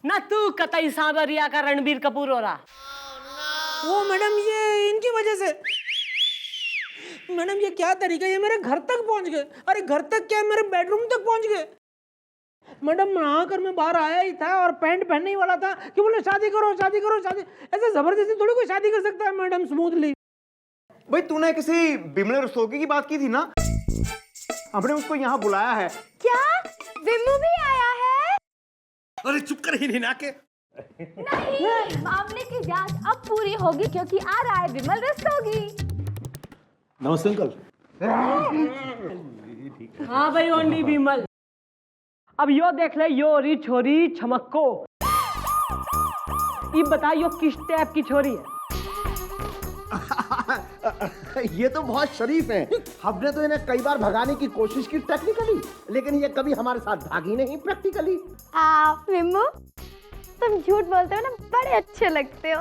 ना तू कतई सांवरिया का रणबीर कपूर हो रहा। वो मैडम ये इनकी वजह से। मैडम ये क्या तरीका है, ये मेरे घर तक पहुंच गए। अरे घर तक क्या, मेरे बेडरूम तक पहुंच गए। मैडम नहाकर मैं बाहर आया ही था और पैंट पहनने ही वाला था कि बोले शादी करो शादी करो शादी। ऐसे जबरदस्ती थोड़ी कोई शादी कर सकता है मैडम स्मूथली। भाई तूने किसी बिमले रस्तोगी की बात की थी ना, हमने उसको यहाँ बुलाया है। क्या विमू भी आया है? अरे चुप कर ही नहीं ना के। नहीं, मामले की जांच अब पूरी होगी क्योंकि आ रहा है विमल रस्तोगी। नमस्ते अंकल। हाँ भाई ओनली विमल। अब यो देख ले, यो री छोरी छमक्को। ये बता यो किस टाइप की छोरी है? ये तो बहुत शरीफ है। हमने तो इन्हें कई बार भगाने की कोशिश की टेक्निकली, लेकिन ये कभी हमारे साथ भागी नहीं प्रैक्टिकली। विमू तुम झूठ बोलते हो ना, बड़े अच्छे लगते हो।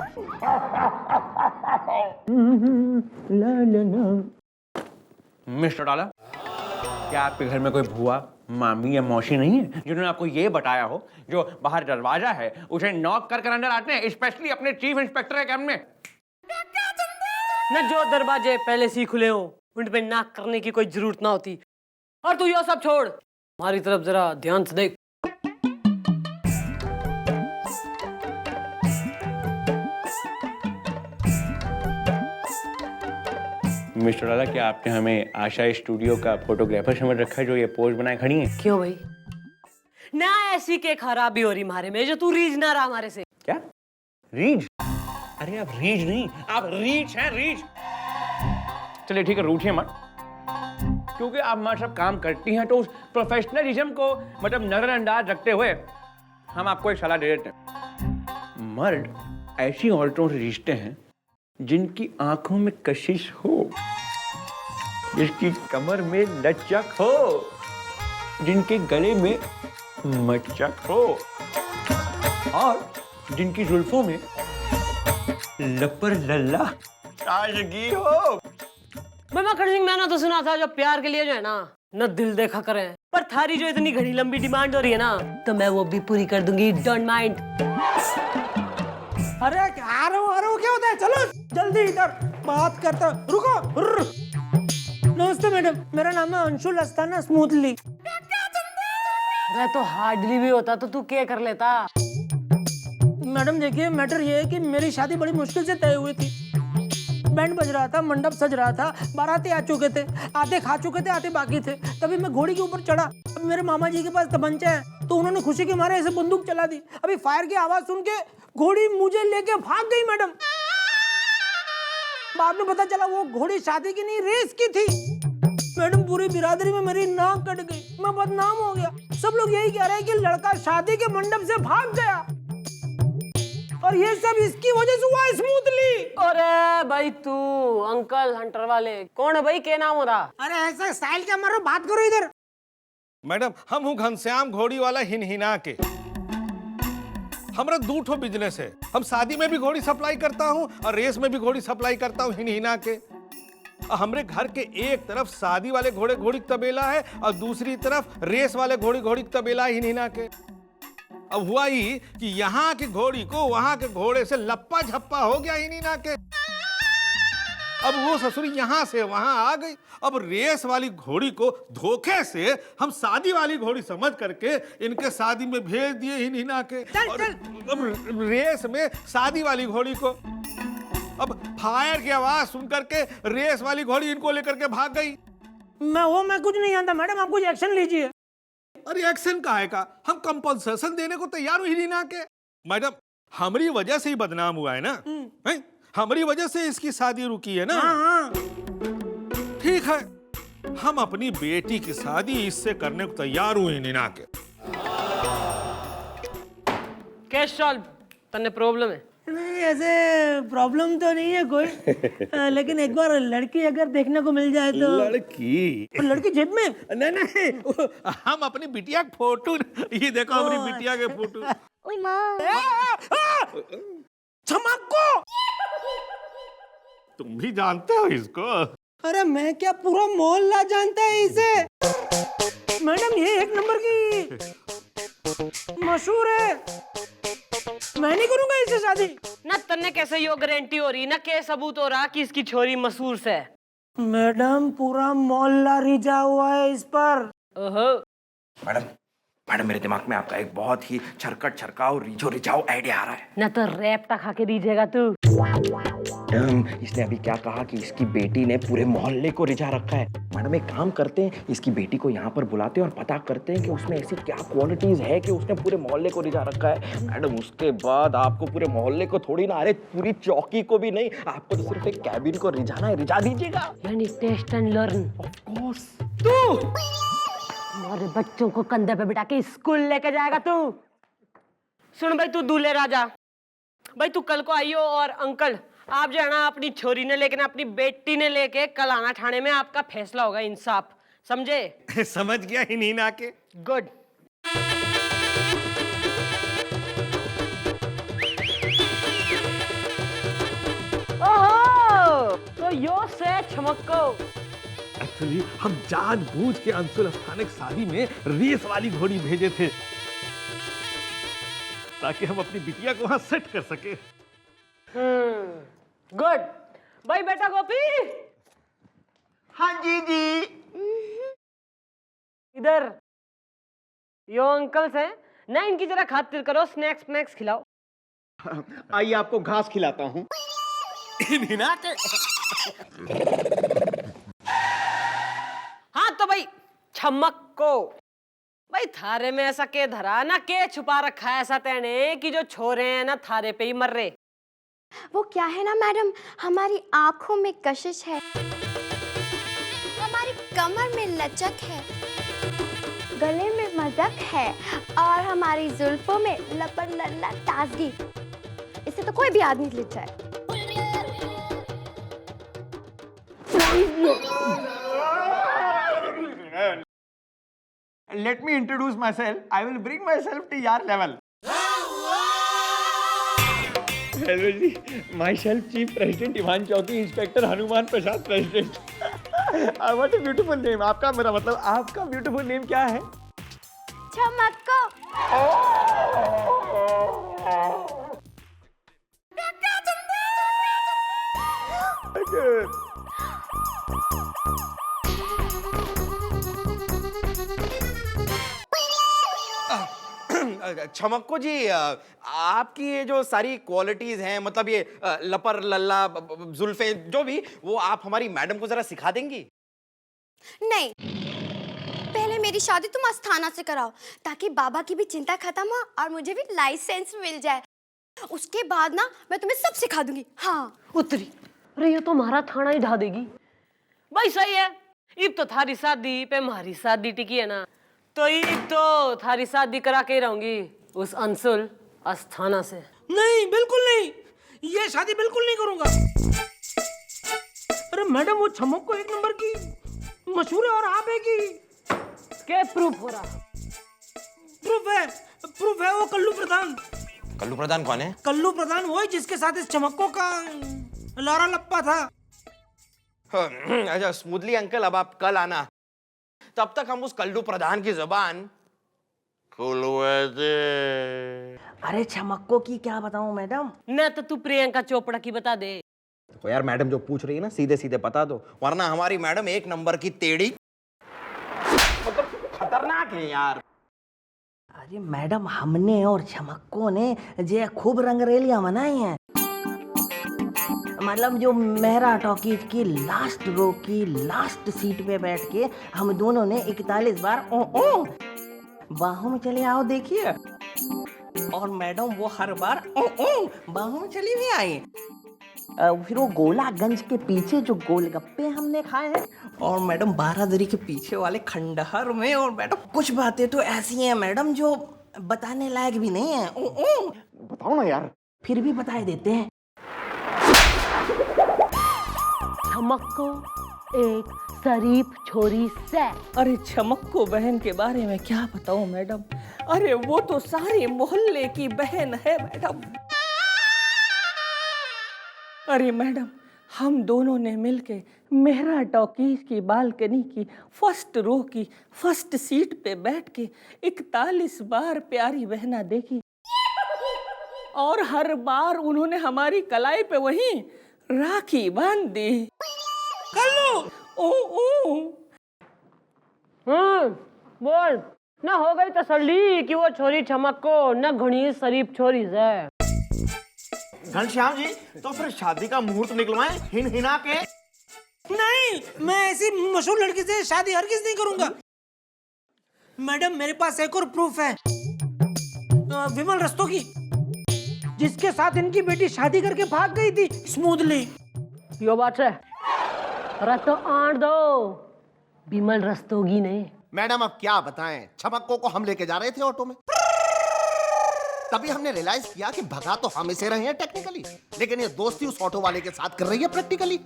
मिस्टर डाला, क्या आपके घर में कोई भुआ, मामी या मौसी नहीं है जिन्होंने आपको ये बताया हो जो बाहर दरवाजा है उसे नॉक कर अंदर आते हैं, स्पेशली अपने चीफ इंस्पेक्टर के कैबिन में? न जो दरवाजे पहले से ही खुले हो उन पे नाक करने की कोई जरूरत ना होती। और तू यो सब छोड़, हमारी तरफ जरा ध्यान से देख। मिस्टर डाला, क्या आपने हमें आशा स्टूडियो का फोटोग्राफर समझ रखा है जो ये पोज बनाए खड़ी है? क्यों भाई? ना ऐसी के खराबी हो रही मारे में जो तू रीज ना रहा हमारे से। क्या रीच? अरे आप रीच नहीं, आप रीच हैं, रीच। चलिए ठीक है, रूठिए मत, क्योंकि आप हमारे साथ काम करती हैं तो उस प्रोफेशनलिज्म को मतलब नजरअंदाज रखते हुए हम आपको एक सलाह दे देते हैं। मर्द ऐसी औरतों से रिश्ते हैं जिनकी आंखों में कशिश हो, जिसकी कमर में लचक हो, जिनके गले में मचक हो और जिनकी जुल्फों में लपर लल्ला ताजगी हो। मक्खन सिंह, मैंने तो सुना था जो प्यार के लिए जो है ना न दिल देखा करें, पर थारी जो इतनी घड़ी लंबी डिमांड हो रही है ना, तो मैं वो भी पूरी कर दूंगी, डोंट माइंड। अरे आ रहा हूँ, क्या होता है? चलो जल्दी इधर बात करता। रुको। नमस्ते मैडम, मेरा नाम है अंशुल अस्ताना स्मूथली। अरे तो हार्डली भी होता तो तू क्या कर लेता? मैडम देखिए, मैटर ये है कि मेरी शादी बड़ी मुश्किल से तय हुई थी। बैंड बज रहा था, मंडप सज रहा था, बाराती आ चुके थे, आधे खा चुके थे, आधे बाकी थे। तभी मैं घोड़ी के ऊपर चढ़ा। अब मेरे मामा जी के पास तमंचा है तो उन्होंने खुशी के मारे ऐसे बंदूक चला दी। अभी फायर की आवाज सुन के घोड़ी मुझे लेके भाग गई मैडम। बाद में पता चला वो घोड़ी शादी की नहीं, रेस की थी। मैडम पूरी बिरादरी में मेरी नाक कट गई, मैं बदनाम हो गया। सब लोग यही कह रहे हैं कि लड़का शादी के मंडप से भाग गया और ये सब इसकी वजह से हुआ स्मूथली। अरे भाई तू अंकल हंटर वाले कौन है भाई? क्या नाम हो रहा? अरे ऐसा स्टाइल क्या मारो, बात करो इधर। मैडम हम हूँ घनश्याम घोड़ी वाला हिनहिना के। हमारा दूठो बिजनेस है, हम शादी में भी घोड़ी सप्लाई करता हूँ और रेस में भी घोड़ी सप्लाई करता हूँ हिनहिना के। हमारे घर के एक तरफ शादी वाले घोड़े घोड़ी तबेला है और दूसरी तरफ रेस वाले घोड़ी घोड़ी तबेला है हिनहिना के। अब हुआ ही कि यहाँ की घोड़ी को वहां के घोड़े से लप्पा झप्पा हो गया हिनहिना के। अब वो ससुरी यहाँ से वहां आ गई। अब रेस वाली घोड़ी को धोखे से हम शादी वाली घोड़ी समझ करके इनके शादी में भेज दिए हिनहिना के। और अब रेस में शादी वाली घोड़ी को, अब फायर की आवाज सुन करके रेस वाली घोड़ी इनको लेकर के भाग गई। मैं कुछ नहीं जानता मैडम, आप कुछ एक्शन लीजिए। अरे एक्शन का है का, हम कंपनसेशन देने को तैयार हुई हिनहिना के। मैडम हमारी वजह से ही बदनाम हुआ है ना, है? हमारी वजह से इसकी शादी रुकी है ना। हाँ। ठीक है, हम अपनी बेटी की शादी इससे करने को तैयार हुए हिनहिना के। कैश सॉल्व, तन्ने प्रॉब्लम है? नहीं ऐसे प्रॉब्लम तो नहीं है कोई, लेकिन एक बार लड़की अगर देखने को मिल जाए तो। लड़की जेब में? नहीं, हम अपनी बिटिया के फोटो, ये देखो अपनी बिटिया के फोटो। ओए माँ, छमक्को, तुम भी जानते हो इसको? अरे मैं क्या, पूरा मोहल्ला जानता है इसे। मैडम ये एक नंबर की मशहूर है। मैं नहीं करूंगा इससे शादी। ना तन्ने कैसे यो गारंटी हो रही ना के सबूत हो रहा कि इसकी छोरी मसूर से है। मैडम पूरा मोहल्ला रिझा हुआ है इस पर। ओहो मैडम मैडम मेरे दिमाग में आपका एक बहुत ही छरकट छरकाव रिझो रिझाओ आइडिया आ रहा है। ना तो रैप तक खा के दीजिएगा तू। इसने अभी क्या कहा कि इसकी बेटी ने पूरे मोहल्ले को रिझा रखा है। मैडम एक काम करते हैं, इसकी बेटी को यहाँ पर बुलाते हैं और पता करते हैं कि उसमें ऐसी क्या क्वालिटीज है कि उसने पूरे मोहल्ले को रिझा रखा है। मैडम उसके बाद आपको पूरे मोहल्ले को थोड़ी ना, अरे पूरी चौकी को भी नहीं, आपको तो सिर्फ एक कैबिन को रिझाना है, रिझा दीजिएगा। यानी test and learn. Of course. तू हमारे बच्चों को कंधे पे बिठा के स्कूल लेके जाएगा तू। सुन भाई, तू दूल्हे राजा भाई, तू कल को आइयो और अंकल आप जो है ना अपनी छोरी ने लेके ना अपनी बेटी ने लेके कल आना थाने में, आपका फैसला होगा, इंसाफ, समझे? समझ गया हिनहिना के। गुड। ओहो, तो यो से छमक्को। एक्चुअली हम जानबूझ के अंशुल स्थानिक शादी में रेस वाली घोड़ी भेजे थे ताकि हम अपनी बिटिया को वहां सेट कर सके। गुड भाई। बेटा गोपी, हाँ जी जी। इधर यो अंकल्स हैं ना, इनकी जरा खातिर करो, स्नैक्स स्नैक्स खिलाओ। आइए आपको घास खिलाता हूँ। हिनहिना के। हाँ तो भाई छमक्को भाई, थारे में ऐसा के धरा ना के छुपा रखा है ऐसा तेने कि जो छोरे हैं ना थारे पे ही मर रहे। वो क्या है ना मैडम, हमारी आंखों में कशिश है, हमारी कमर में लचक है, गले में मदक है और हमारी जुल्फों में लपर लल्ला ताजगी। इससे तो कोई भी आदमी लिट जाए। Let me introduce myself. I will bring myself to your level. Hello जी, myself chief president Ivan Chaudhary, inspector Hanuman Prasad president. What a beautiful name. आपका, मेरा मतलब आपका ब्यूटीफुल नेम क्या है? छमक्को। छमक्को जी, आपकी ये जो सारी क्वालिटीज हैं, मतलब ये लपर लल्ला जुल्फे जो भी, वो आप हमारी मैडम को जरा सिखा देंगी? नहीं, पहले मेरी शादी तुम अस्थाना से कराओ ताकि बाबा की भी चिंता खत्म हो और मुझे भी लाइसेंस मिल जाए। उसके बाद ना मैं तुम्हें सब सिखा दूंगी। हाँ उतरी, अरे ये तो हमारा थाना ही ढा देगी भाई। सही है, इब तो थारी शादी पे हमारी शादी टिकी है ना, तो इब तो थारी शादी करा के रहूंगी उस अंशुल अस्थाना से। नहीं, बिल्कुल नहीं, ये शादी बिल्कुल नहीं करूंगा। अरे मैडम वो छमक्को एक नंबर की मशहूर है और आप है कि क्या प्रूफ हो रहा? प्रूफ है वो कल्लू प्रधान। कल्लू प्रधान कौन है? कल्लू प्रधान वो है जिसके साथ इस छमक्को का लारा लप्पा था। अच्छा स्मूथली अंकल, अब आप कल आना, तब तक हम उस कल्लू प्रधान की जुबान खुलवा दे। अरे छमक्को की क्या बताऊं मैडम? न तो तू प्रियंका चोपड़ा की बता दे। तो यार मैडम जो पूछ रही है ना, सीधे सीधे बता दो, वरना हमारी मैडम एक नंबर की टेढ़ी, मतलब खतरनाक है यार। अरे मैडम, हमने और छमक्को ने जे खूब रंगरेलियां मनाई हैं। मतलब जो मेहरा टॉकीज की लास्ट रो की लास्ट सीट पे बैठ के हम दोनों ने 41 बार ओ ओ बाहों में चले आओ देखिए, और मैडम वो हर बार ओ ओ बाहों में चली भी आई। फिर वो गोलागंज के पीछे जो गोलगप्पे हमने खाए हैं, और मैडम बारादरी के पीछे वाले खंडहर में, और मैडम कुछ बातें तो ऐसी हैं मैडम जो बताने लायक भी नहीं है। ओ ओ बताओ ना यार। फिर भी बताए देते हैं। छमक्को एक शरीफ छोरी से। अरे छमक्को बहन के बारे में क्या बताऊं मैडम, अरे वो तो सारे मोहल्ले की बहन है मैडम। अरे मैडम, हम दोनों ने मिलके मेहरा टॉकीज की बालकनी की फर्स्ट रो की फर्स्ट सीट पे बैठ के 41 बार प्यारी बहना देखी। और हर बार उन्होंने हमारी कलाई पे वहीं राखी बांध दी। कल्लू ओ ओ बोल ना, हो गई तसल्ली कि वो छोरी चमक को न घनी शरीफ छोरी है। घनश्याम जी, तो फिर शादी का मुहूर्त निकलवाएं हिन हिना के। नहीं, मैं ऐसी मशहूर लड़की से शादी हरगिज नहीं करूंगा। मैडम, मेरे पास एक और प्रूफ है, विमल रस्तोगी, जिसके साथ इनकी बेटी शादी करके भाग गई थी स्मूथली। यो बात है, रस्तो आंट दो, बिमल रस्तोगी ने। मैडम अब क्या बताएं, छमक्को को हम लेके जा रहे थे ऑटो में, तभी हमने रियलाइज किया कि भगा तो हम इसे रहे हैं टेक्निकली, लेकिन ये दोस्ती उस ऑटो वाले के साथ कर रही है प्रैक्टिकली।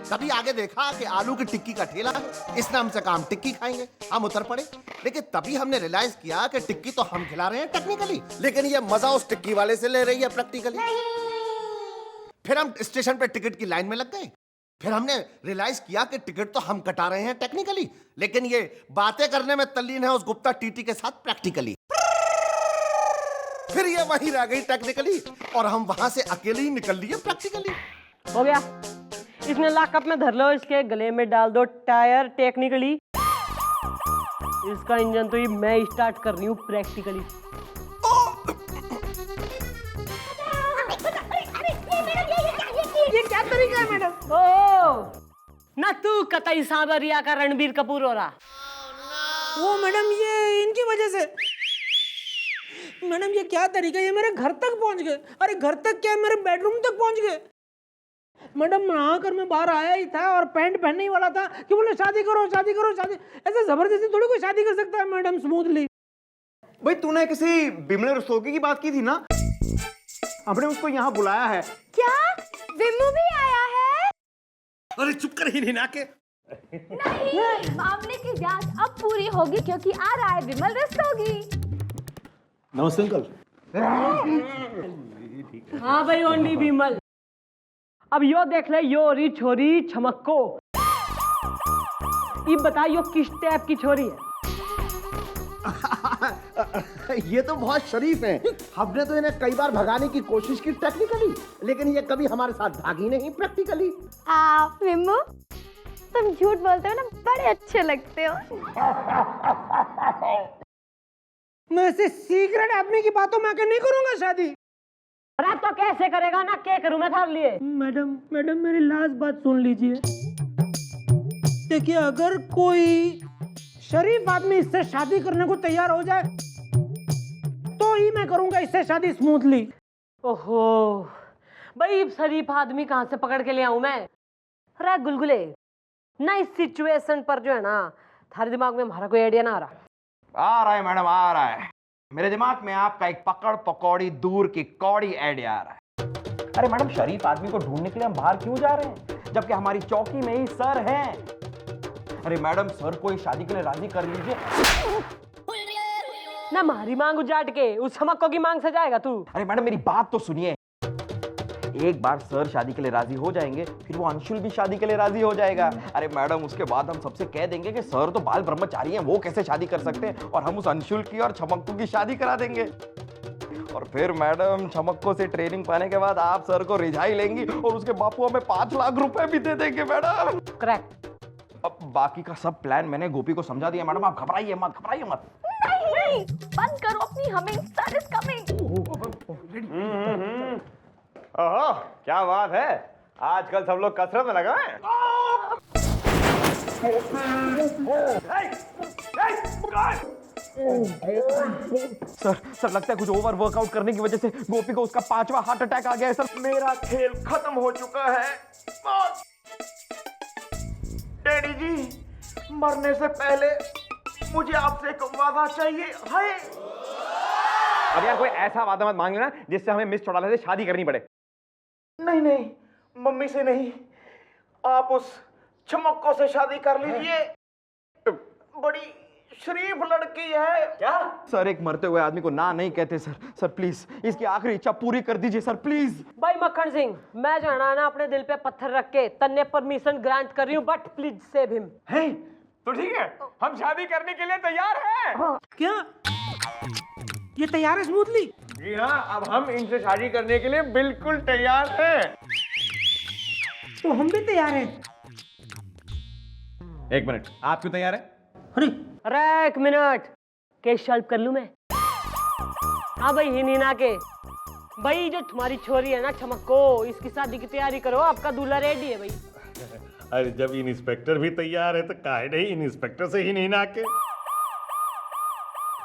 तभी आगे देखा कि आलू की टिक्की का ठेला है, इसने हमसे कहा हम टिक्की खाएंगे, हम उतर पड़े। लेकिन तभी हमने रियलाइज किया कि टिक्की तो हम खिला रहे हैं टेक्निकली, लेकिन ये मजा उस टिक्की वाले से ले रही है प्रैक्टिकली। फिर हम स्टेशन पे टिकट की लाइन में लग गए। फिर हमने रियलाइज किया कि टिकट तो हम कटा रहे हैं टेक्निकली, लेकिन ये बातें करने में तल्लीन है उस गुप्ता टीटी के साथ प्रैक्टिकली। फिर ये वहीं रह गई टेक्निकली और हम वहां से अकेले ही निकल लिए प्रैक्टिकली। हो गया, इसने लॉकअप में धर लो, इसके गले में डाल दो टायर टेक्निकली। इसका इंजन तो ये मैं स्टार्ट कर रही हूँ प्रैक्टिकली। ये क्या तरीका है मैडम? ओ ना, तू कतई सांवरिया का रणबीर कपूर हो रहा। वो मैडम, ये इनकी वजह से। मैडम, ये क्या तरीका है? ये मेरे घर तक पहुंच गए। अरे घर तक क्या, मेरे बेडरूम तक पहुंच गए। मैडम, नहाकर मैं बाहर आया ही था और पैंट पहनने ही वाला था कि बोले शादी करो शादी करो शादी। ऐसे जबरदस्ती थोड़ी कोई शादी कर सकता है मैडम स्मूथली। भाई तूने किसी बिमल रस्तोगी की बात की थी ना, हमने उसको यहाँ बुलाया है। क्या विमू भी आया है? अरे चुप कर हिन हिना के। नहीं, मामले की जांच अब पूरी होगी क्योंकि आ रहा है विमल रस्तोगी। नमस्ते अंकल। हाँ भाई, ओनली बिमल। अब यो देख ले, यो री छोरी छमक्को। ये बता, यो किस टाइप की छोरी है? ये तो बहुत शरीफ है। हमने तो इन्हें कई बार भगाने की कोशिश की टेक्निकली, लेकिन ये कभी हमारे साथ भागी नहीं प्रैक्टिकली। विमू, तुम झूठ बोलते हो ना, बड़े अच्छे लगते हो। मैं ऐसे सीक्रेट आदमी की बातों में आके नहीं करूंगा शादी। अरे तो कैसे करेगा ना, क्या करूं मैं थार लिए? मैडम मैडम, मेरी लास्ट बात सुन लीजिए। देखिए, अगर कोई शरीफ आदमी इससे शादी करने को तैयार हो जाए तो ही मैं करूंगा इससे शादी स्मूथली। ओहो भाई, शरीफ आदमी कहाँ से पकड़ के ले आऊं मैं? अरे गुलगुले ना, इस सिचुएशन पर जो है ना, थारे दिमाग में हमारा कोई आइडिया ना आ रहा। आ रहा है मैडम, आ रहा है। मेरे दिमाग में आपका एक पकड़ पकौड़ी दूर की कौड़ी आइडिया आ रहा है। अरे मैडम, शरीफ आदमी को ढूंढने के लिए हम बाहर क्यों जा रहे हैं, जबकि हमारी चौकी में ही सर हैं। अरे मैडम, सर को इस शादी के लिए राजी कर लीजिए ना। हमारी मांग उजाट के उस छमक्को की मांग से जाएगा तू? अरे मैडम, मेरी बात तो सुनिए। एक बार सर शादी के लिए राजी हो जाएंगे, फिर वो अंशुल भी शादी के लिए राजी हो जाएगा। अरे मैडम, उसके बाद हम सबसे कह देंगे कि सर तो बाल ब्रह्मचारी हैं, वो कैसे शादी कर सकते हैं, और हम उस अंशुल की और छमक्को की शादी करा देंगे। और फिर मैडम, छमक्को से ट्रेनिंग पाने के बाद आप सर को रिझाई लेंगी और उसके बापू हमें 5 लाख रुपए भी दे देंगे मैडम। करेक्ट। अब बाकी का सब प्लान मैंने गोपी को समझा दिया मैडम, आप घबराइए मत, घबराइए मत। नहीं, बंद करो अपनी हमिंग, सर इज कमिंग। ओहो, क्या बात है, आजकल सब लोग कसरत में लगा हैं। सर लगता है कुछ ओवर वर्कआउट करने की वजह से गोपी को उसका 5वां हार्ट अटैक आ गया है सर। मेरा खेल खत्म हो चुका है। डैडी जी, मरने से पहले मुझे आपसे एक वादा चाहिए। हाय, अब यार कोई ऐसा वादा मत मांग लेना जिससे हमें मिस चौटाला से शादी करनी पड़े। नहीं नहीं, मम्मी से नहीं, आप उस छमक्को से शादी कर लीजिए, बड़ी शरीफ लड़की है। क्या सर, एक मरते हुए आदमी को ना नहीं कहते सर। सर प्लीज इसकी आखिरी इच्छा पूरी कर दीजिए सर, प्लीज। भाई मक्खन सिंह, मैं जाना ना अपने दिल पे पत्थर रख के तन्ने परमिशन ग्रांट कर रही हूँ, बट प्लीज सेव हिम। है तो ठीक है, हम शादी करने के लिए तैयार हैं। क्या ये तैयार है स्मूथली? जी हाँ, अब हम इनसे शादी करने के लिए बिल्कुल तैयार हैं। तो हम भी तैयार हैं। एक मिनट, आप क्यों तैयार हैं? अरे अरे एक मिनट, केस सॉल्व कर लूं मैं? हाँ भाई, हिना के भाई, जो तुम्हारी छोरी है ना चमको, इसकी शादी की तैयारी करो, आपका दूल्हा रेडी है भाई। अरे जब इंस्पेक्टर भी तैयार है तो काहे नहीं इंस्पेक्टर से ही नहीं ना के।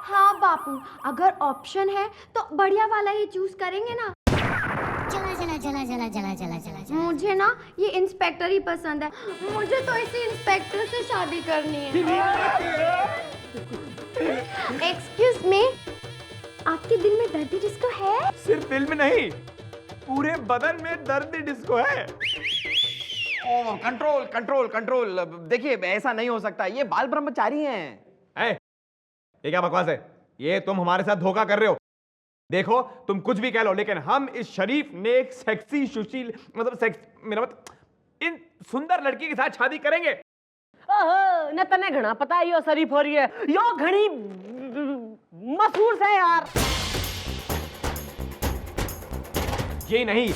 हाँ बापू, अगर ऑप्शन है तो बढ़िया वाला ही चूज करेंगे ना। चला चला चला चला चला चला चला चला। मुझे ना ये इंस्पेक्टर ही पसंद है, मुझे तो इसी इंस्पेक्टर से शादी करनी है। एक्सक्यूज मी, आपके दिल में दर्द डिस्को है? सिर्फ दिल में नहीं, पूरे बदन में दर्द डिस्को है। ओ, कंट्रोल कंट्रोल कंट्रोल। देखिए ऐसा नहीं हो सकता, ये बाल ब्रह्मचारी हैं। ये क्या बकवास है? ये तुम हमारे साथ धोखा कर रहे हो। देखो, तुम कुछ भी कह लो, लेकिन हम इस शरीफ नेक सेक्सी सुशील मेरा इन सुंदर लड़की के साथ शादी करेंगे। ओहो, न तने घना पता है यो शरीफ हो रही है, यो घनी मशहूर से यार। ये नहीं,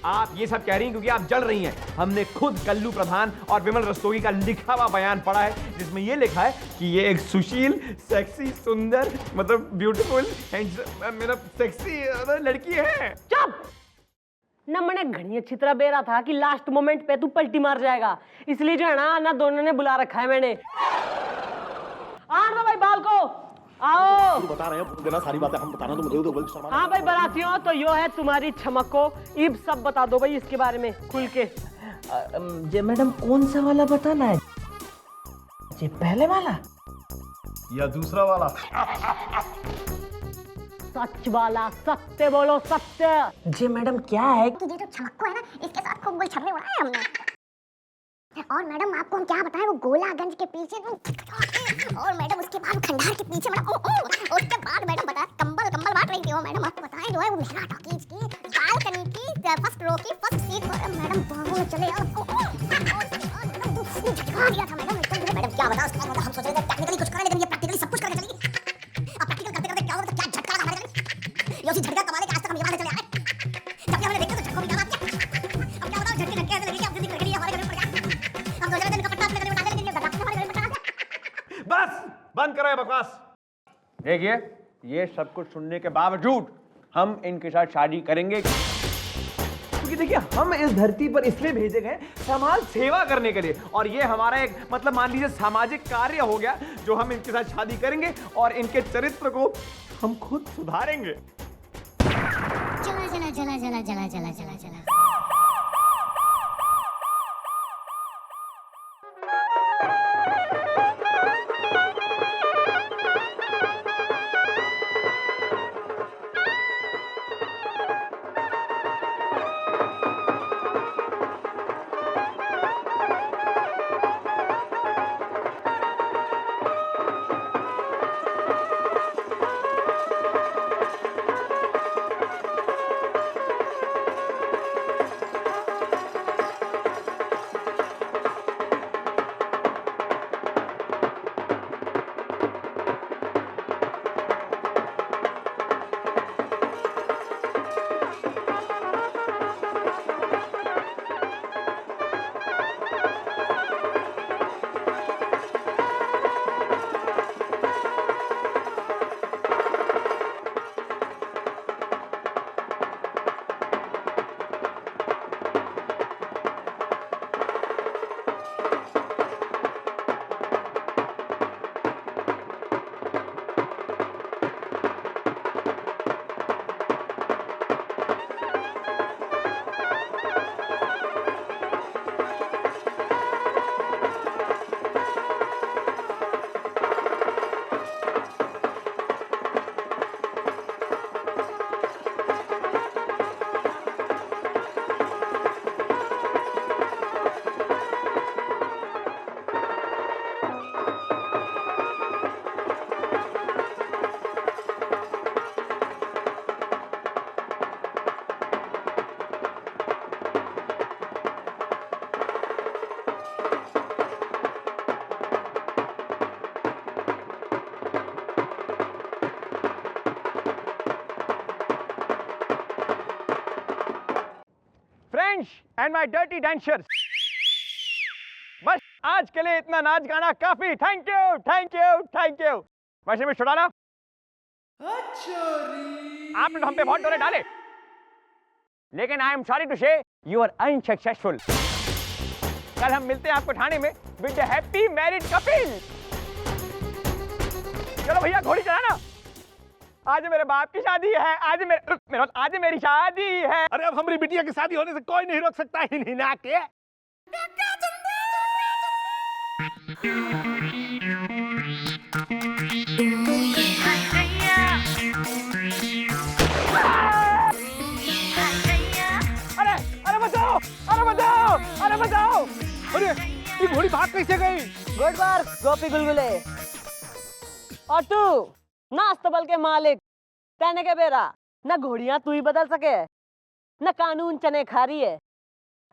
आप ये सब कह रही हैं क्योंकि आप जल रही हैं। हमने खुद कल्लू प्रधान और विमल रस्तोगी का लिखा हुआ बयान पढ़ा है, जिसमें ये लिखा है कि ये एक सुशील, सेक्सी, सुंदर, ब्यूटीफुल, सेक्सी लड़की है। चुप! न मैंने घनी अच्छी तरह बेरा था कि लास्ट मोमेंट पे तू पलटी मार जाएगा, इसलिए जो है ना दोनों ने बुला रखा है मैंने। आ दो भाई बाल को, आओ। बता रहे हैं देना सारी बातें, हम बताना तो मुझे तो हाँ भाई बरातियों, तो यो है तुम्हारी चमको। इब सब बता दो भाई इसके बारे में खुल के। जे मैडम कौन सा वाला बताना है? जे पहले वाला या दूसरा वाला? सच वाला, सत्य बोलो, सत्य। जे मैडम क्या है? ये जो चमक्को है ना, इसके साथ खूब गुल छर्रे उड़ाए हमने। और मैडम आपको हम क्या बताएं, वो गोलागंज के पीछे और मैडम उसके बाद खंडार के पीछे मैडम उसके बाद मैडम बताया कंबल बांट रही थी वो मैडम। आपको बताएं जो है वो मेरा टॉकीज की बालकनी की फर्स्ट रो की फर्स्ट सीट पर मैडम बाहों में चले झटका दिया था मैडम एकदम। मैडम क्या बता, उसके बाद हम सोच रहे थे टेक्निकली कुछ करें, लेकिन ये प्रैक्टिकली सब कुछ करके चली। अब प्रैक्टिकल करते करते क्या होता, क्या झटका लगा हमारे। ये उसी झटका कमाने के आज तक हम यहाँ से चले आए। जब हमने देखा तो झटका भी लगा दिया। अब क्या बताओ, झटके ऐसे लगे कि अब जिंदगी रख रही है हमारे घर में पड़ गया। हम सोच रहे थे इनका पट्टा अपने घर में डाल देंगे, लेकिन हमारे घर में पड़ गया। बस बंद करो ये बकवास। देखिए, ये सब कुछ सुनने के बावजूद हम इनके साथ शादी करेंगे, क्योंकि देखिए हम इस धरती पर इसलिए भेजे गए समाज सेवा करने के लिए, और ये हमारा एक मान लीजिए सामाजिक कार्य हो गया, जो हम इनके साथ शादी करेंगे और इनके चरित्र को हम खुद सुधारेंगे। चला चला चला चला चला चला चला चला। Bench and my dirty dentures. बस आज के लिए इतना नाच गाना काफी। Thank you thank you thank you. वैसे में छुड़ाना, आपने तो हम पे बहुत डोरे डाले, लेकिन आई एम सॉरी टू से यू आर अनसक्सेसफुल। कल हम मिलते हैं आपको थाने में with the happy married Kapil. चलो भैया घोड़ी चलाना। आज मेरे बाप की शादी है, आज मेरी शादी है। अरे अब हमारी बिटिया की शादी होने से कोई नहीं रोक सकता हिनहिना के। अरे बचाओ अरे बचाओ अरे बचाओ। अरे ये घोड़ी भाग कैसे गई? गुड वर्क गोपी गुलगुले। और तू ना अस्तबल के मालिक कहने के बेरा न घोड़ियां तू ही बदल सके न कानून चने खा रही है।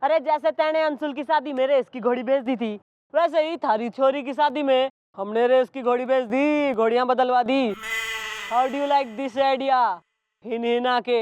अरे जैसे तैने अंशुल की शादी में रेस की घोड़ी भेज दी थी, वैसे ही थारी छोरी की शादी में हमने रेस की घोड़ी भेज दी, घोड़ियां बदलवा दी। How do you like this idea हिनहिना के?